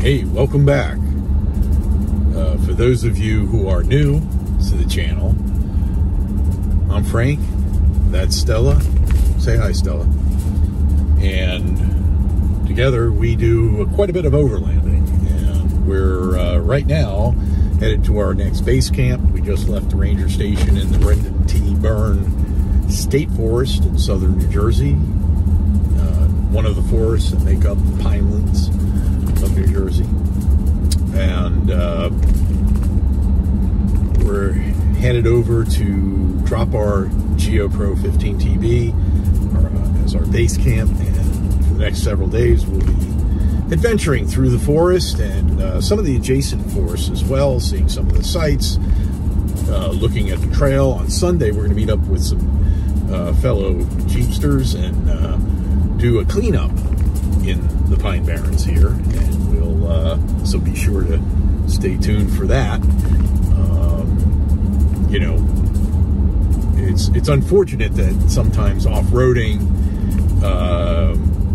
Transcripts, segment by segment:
Hey, welcome back. For those of you who are new to the channel, I'm Frank, that's Stella. Say hi, Stella. And together we do quite a bit of overlanding. And we're right now headed to our next base camp. We just left the ranger station in the Brendan T. Byrne State Forest in southern New Jersey. One of the forests that make up the Pinelands of New Jersey. And we're headed over to drop our GeoPro 15 TB as our base camp, and for the next several days we'll be adventuring through the forest and some of the adjacent forests as well, seeing some of the sights, looking at the trail. On Sunday we're going to meet up with some fellow Jeepsters and do a cleanup in the Pine Barrens here, and we'll so be sure to stay tuned for that. You know, it's unfortunate that sometimes off-roading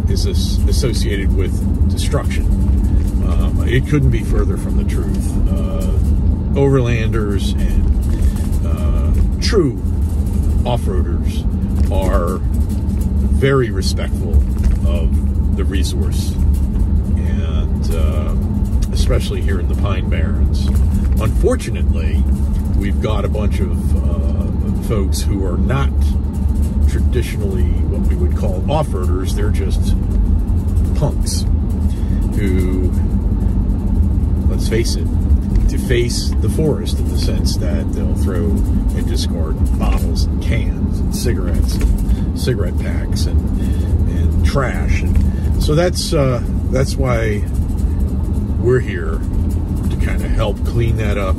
is associated with destruction. It couldn't be further from the truth. Overlanders and true off-roaders are very respectful of the resource, and especially here in the Pine Barrens. Unfortunately, we've got a bunch of folks who are not traditionally what we would call off-roaders. They're just punks who, let's face it, deface the forest in the sense that they'll throw and discard bottles and cans and cigarettes and cigarette packs and trash. And so that's why we're here, to kind of help clean that up,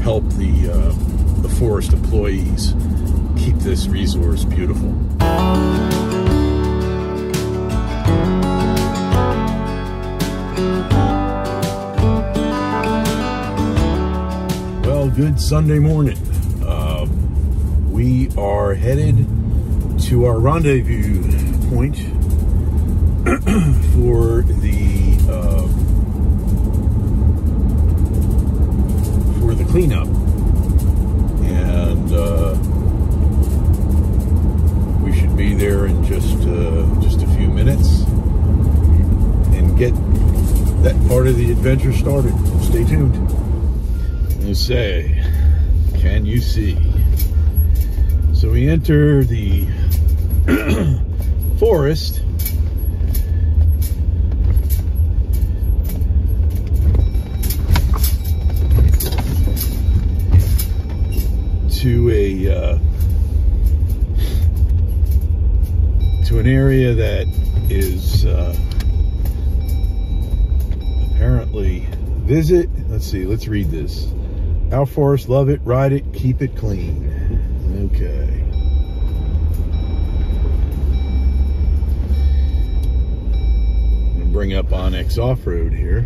help the forest employees keep this resource beautiful. Well, good Sunday morning. We are headed to our rendezvous point for the cleanup, and we should be there in just a few minutes and get that part of the adventure started. Stay tuned. And say, can you see? So we enter the forest. To an area that is apparently visit. Let's see. Let's read this. Our forest, love it, ride it, keep it clean. Okay. I'm gonna bring up Onyx Off-Road here.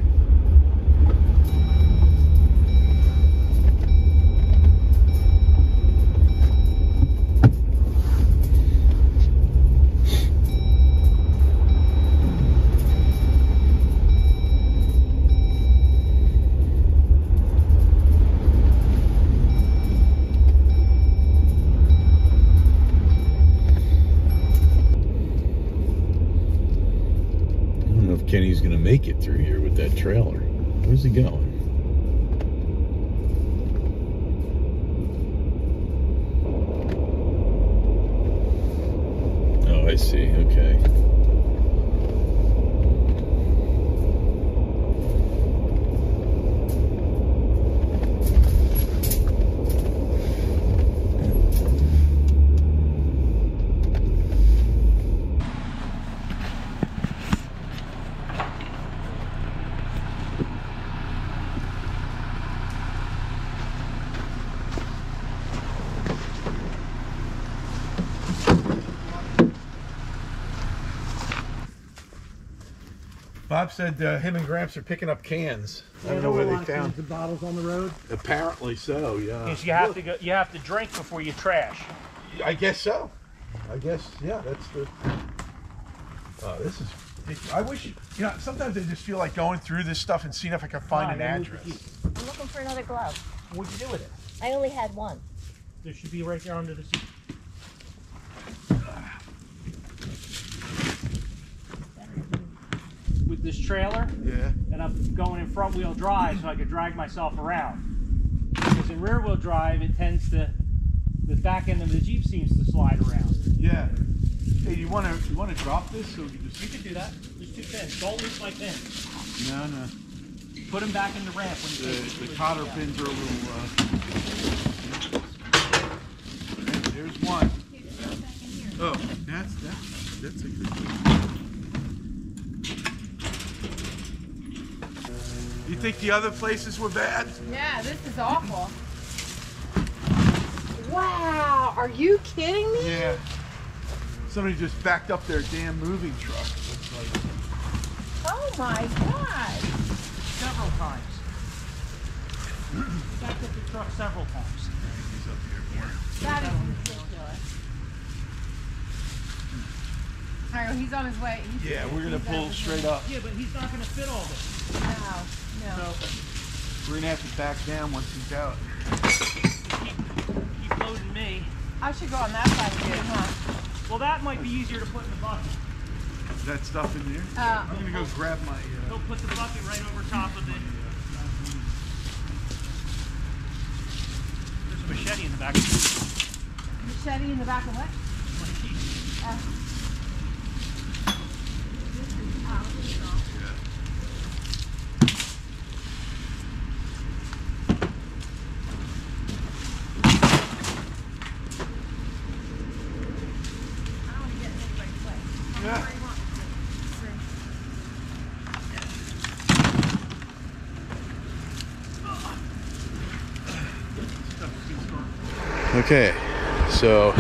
Kenny's gonna make it through here with that trailer. Where's he going? Oh, I see. Okay. Bob said him and Gramps are picking up cans. I don't know where they found the bottles on the road. Apparently so, yeah. Because you have to go, you have to drink before you trash. I guess so. I guess, yeah. That's the. This is I wish, you know, sometimes I just feel like going through this stuff and seeing if I can find an address. I'm looking for another glove. What'd you do with it? I only had one. There should be right there under the seat. With this trailer, Yeah. and I'm going in front wheel drive so I could drag myself around. Because in rear wheel drive, it tends to, the back end of the Jeep seems to slide around. Yeah. Hey, you want to drop this so we can just? You can do that. There's 2 pins. Don't lose my pins. No, no. Put them back in the ramp when you take The cotter pins are a little. Okay, there's one. Oh, that's a good one. You think the other places were bad? Yeah, this is awful. Wow, are you kidding me? Yeah. Somebody just backed up their damn moving truck. Looks like. Oh my God. Several times. Backed up the truck several times. He's up here. That is ridiculous. All right, well, he's on his way. Yeah, we're gonna pull straight up. Yeah, but he's not going to fit all this. No. So We're gonna have to back down once he's out. keep loading me. I should go on that side of it, huh? Well, that might be easier to put in the bucket. Is that stuff in there? I'm gonna go grab my. He'll put the bucket right over top of it. There's a machete in the back. Machete in the back of what? Okay, so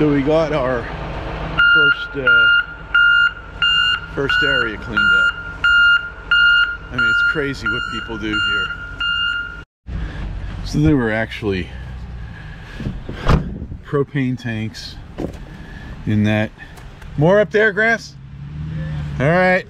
we got our first area cleaned up. I mean, it's crazy what people do here. So there were actually propane tanks in that. More up there, Grass? All right.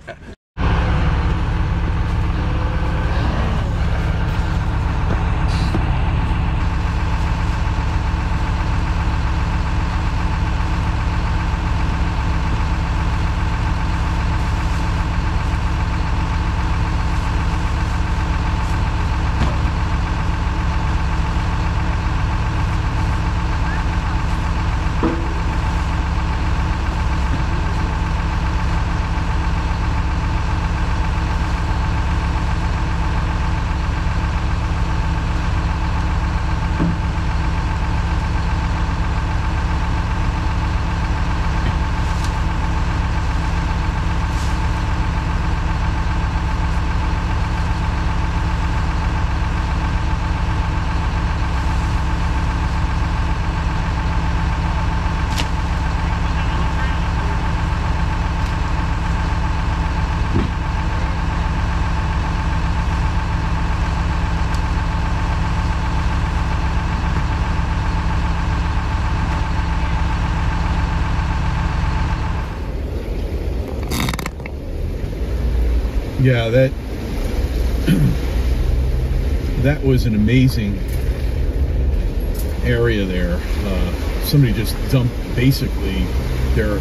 Yeah, that was an amazing area there. Somebody just dumped basically their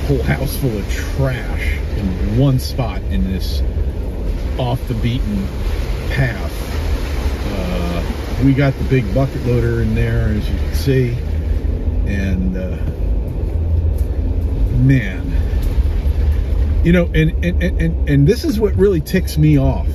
whole house full of trash in one spot in this off the beaten path. We got the big bucket loader in there, as you can see, and man, you know, and this is what really ticks me off.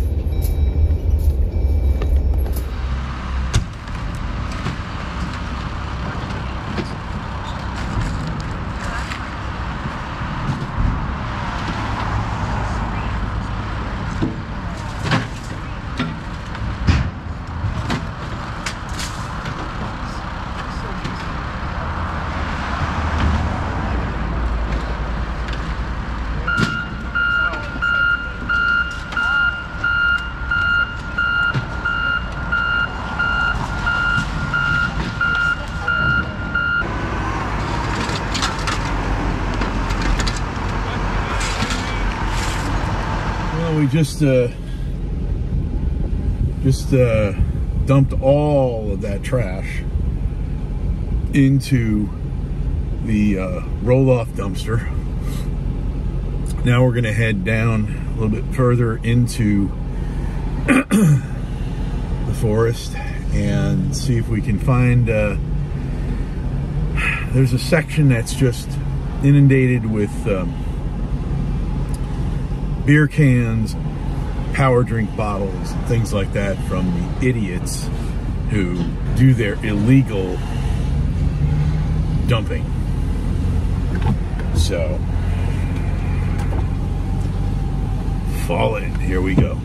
Well, we just dumped all of that trash into the roll-off dumpster. Now we're going to head down a little bit further into the forest and see if we can find there's a section that's just inundated with beer cans, power drink bottles, things like that from the idiots who do their illegal dumping. So fall in, here we go.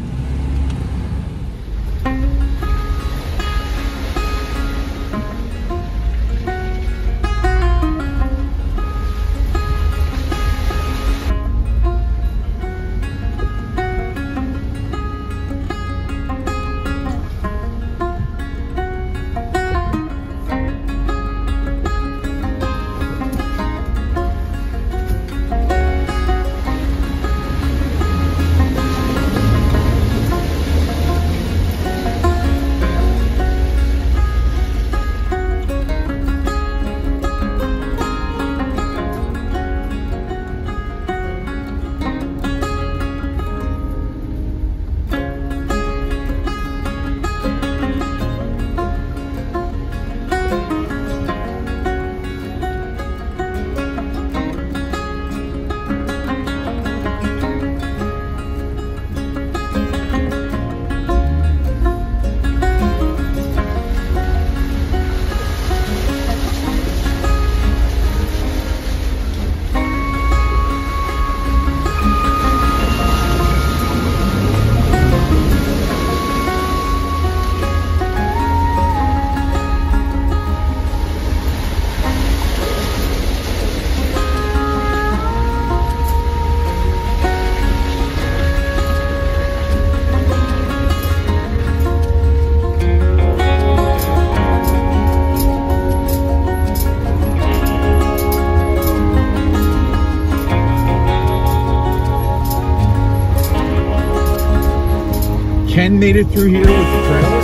Ken made it through here with the trailer.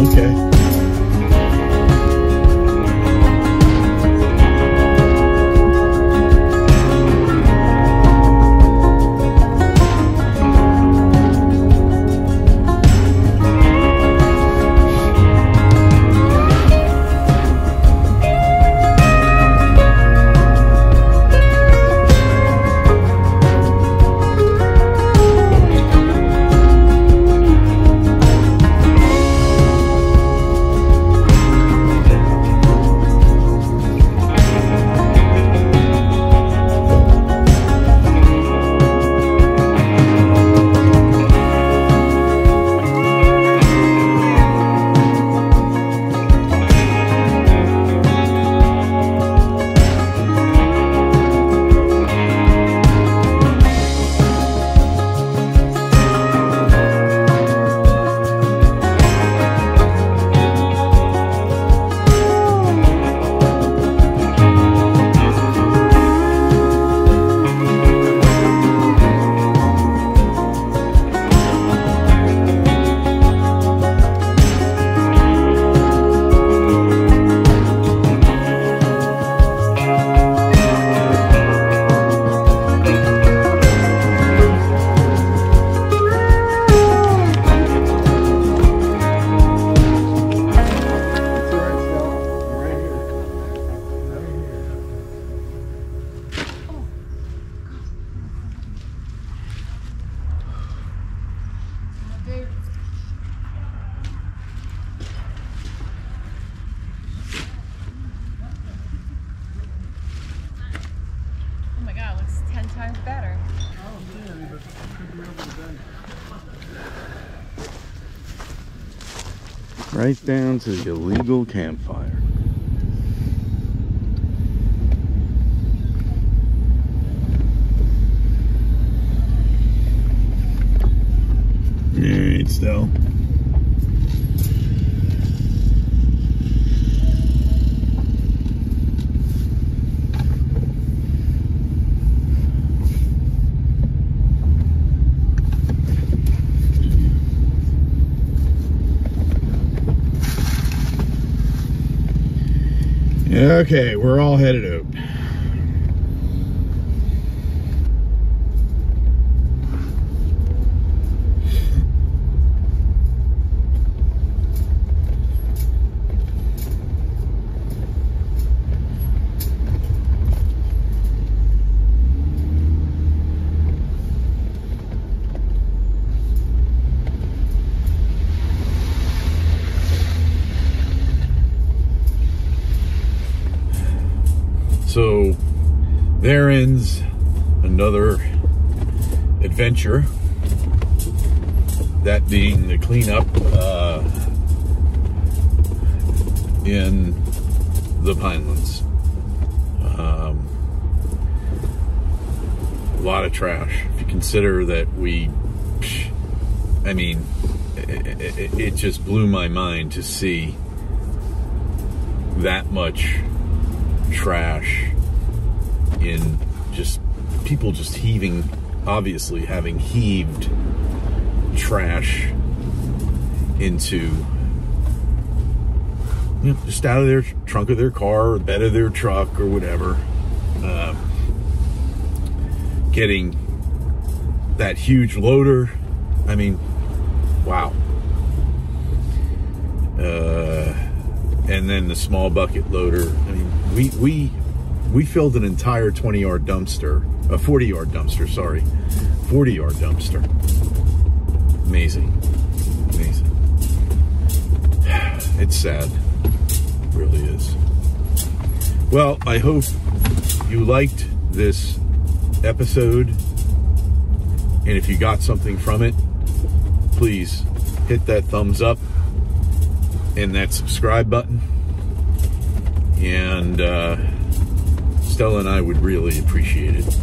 Okay. Right down to the illegal campfire. Alright, still. Okay, we're all headed out. So there ends another adventure, that being the cleanup in the Pinelands. A lot of trash. If you consider that I mean, it just blew my mind to see that much trash in just people just heaving, obviously having heaved trash into, you know, just out of their trunk of their car or bed of their truck or whatever, getting that huge loader. I mean, wow. And then the small bucket loader. I mean, we filled an entire 20-yard dumpster, a 40-yard dumpster, sorry, 40-yard dumpster. Amazing, amazing. It's sad, it really is. Well, I hope you liked this episode, and if you got something from it, please hit that thumbs up and that subscribe button, and Stella and I would really appreciate it.